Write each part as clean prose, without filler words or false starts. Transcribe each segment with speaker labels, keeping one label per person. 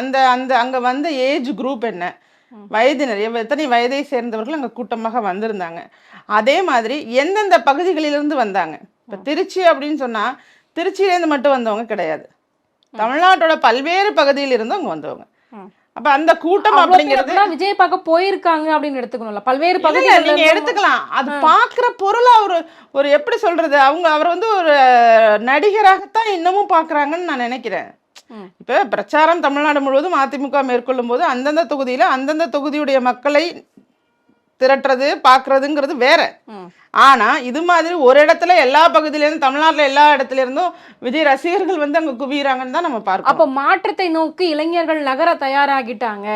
Speaker 1: அந்த அந்த அங்க வந்த ஏஜ் குரூப் என்ன, வயதினர் எத்தனை வயதை சேர்ந்தவர்கள் அங்க கூட்டமாக வந்திருந்தாங்க. அதே மாதிரி எந்தெந்த பகுதிகளிலிருந்து வந்தாங்க. இப்ப திருச்சி அப்படின்னு சொன்னா திருச்சியிலேருந்து மட்டும் வந்தவங்க கிடையாது, தமிழ்நாட்டோட பல்வேறு பகுதியில் இருந்தும் அங்க வந்தவங்க. அப்ப அந்த கூட்டம் அப்படிங்கிறது
Speaker 2: விஜய் பார்க்க போயிருக்காங்க அப்படின்னு எடுத்துக்கணும்ல, பல்வேறு பகுதிகள்
Speaker 1: நீங்க எடுத்துக்கலாம். அது பாக்குற பொருளா ஒரு எப்படி சொல்றது, அவர் வந்து ஒரு நடிகராகத்தான் இன்னமும் பாக்குறாங்கன்னு நான் நினைக்கிறேன். இப்ப பிரச்சாரம் தமிழ்நாடு முழுவதும் அதிமுக மேற்கொள்ளும் போது அந்தந்த தொகுதியில அந்தந்த தொகுதியுடைய மக்களை திரட்டுறது பாக்குறதுங்கிறது வேற. ஆனா இது மாதிரி ஒரு இடத்துல எல்லா பகுதியில இருந்தும் தமிழ்நாட்டுல எல்லா இடத்துல இருந்தும் விஜய் ரசிகர்கள் வந்து அங்க குவியறாங்கன்னு தான் நம்ம பார்க்கணும்.
Speaker 2: அப்ப மாற்றத்தை நோக்கி இளைஞர்கள் நகர தயாராகிட்டாங்க.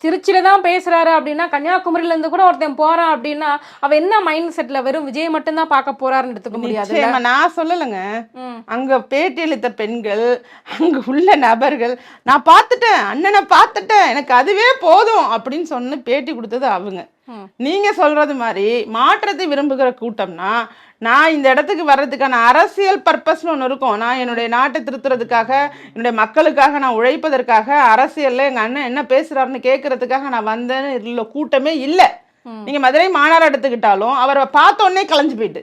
Speaker 2: திருச்சியில தான் பேசுறாரு அப்படின்னா கன்னியாகுமரியில இருந்து கூட ஒருத்தன் போறான் அப்படின்னா அவ என்ன மைண்ட் செட்ல வெறும் விஜய் மட்டும் தான் பார்க்க போறாருன்னு எடுத்துக்க முடியாது.
Speaker 1: நான் சொல்லலைங்க, அங்க பேட்டியளித்த பெண்கள், அங்க உள்ள நபர்கள், நான் பார்த்துட்டேன், அண்ணனை பார்த்துட்டேன், எனக்கு அதுவே போதும் அப்படின்னு சொன்ன பேட்டி கொடுத்தது அவங்க. நீங்க சொல்றது மாதிரி மாற்றத்தை விரும்புகிற கூட்டம்னா, நான் இந்த இடத்துக்கு வர்றதுக்கான அரசியல் பர்பஸ்னு ஒன்று இருக்கும். நான் என்னுடைய நாட்டை திருத்துறதுக்காக, என்னுடைய மக்களுக்காக நான் உழைப்பதற்காக, அரசியல்ல எங்க அண்ணன் என்ன பேசுறாருன்னு கேட்கறதுக்காக நான் வந்தேன்னு இல்லை கூட்டமே இல்லை. நீங்க மதுரை மாநாடு எடுத்துக்கிட்டாலும் அவரை பார்த்த உடனே கலைஞ்சு போயிட்டு,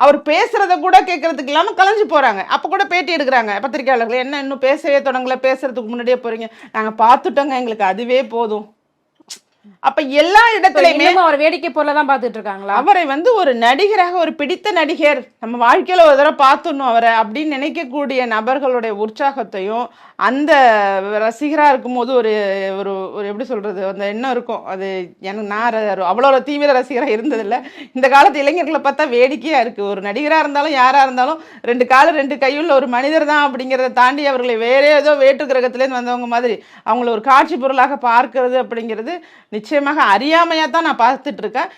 Speaker 1: அவர் பேசுறத கூட கேட்கறதுக்கு இல்லாம கலைஞ்சு போறாங்க. அப்ப கூட பேட்டி எடுக்கிறாங்க பத்திரிகையாளர்கள், என்ன இன்னும் பேசவே தொடங்கல, பேசுறதுக்கு முன்னாடியே போறீங்க, நாங்க பார்த்துட்டோங்க, எங்களுக்கு அதுவே போதும். அப்ப எல்லா இடத்துலயுமே
Speaker 2: அவர் வேடிக்கை பொருளதான் பார்த்துட்டு இருக்காங்களா? அவரை
Speaker 1: வந்து ஒரு நடிகராக, ஒரு பிடித்த நடிகர், நம்ம வாழ்க்கையில ஒரு தடவை பார்த்துடணும் அவரை அப்படின்னு நினைக்கக்கூடிய நபர்களுடைய உற்சாகத்தையும், அந்த ரசிகரா இருக்கும் போது ஒரு ஒரு ஒரு எப்படி சொல்றது, அந்த எண்ணம் இருக்கும். அது எனக்கு நான் அவ்வளோ தீவிர ரசிகராக இருந்ததில்லை. இந்த காலத்து இளைஞர்களை பார்த்தா வேடிக்கையா இருக்கு. ஒரு நடிகராக இருந்தாலும் யாரா இருந்தாலும் 2 காலு 2 கையுள்ள ஒரு மனிதர் தான் அப்படிங்கிறத தாண்டி அவர்களை வேற ஏதோ வேற்று கிரகத்திலேருந்து வந்தவங்க மாதிரி அவங்கள ஒரு காட்சி பொருளாக பார்க்கறது அப்படிங்கிறது நிச்சயமாக அறியாமையா தான் நான் பார்த்துட்டு இருக்கேன்.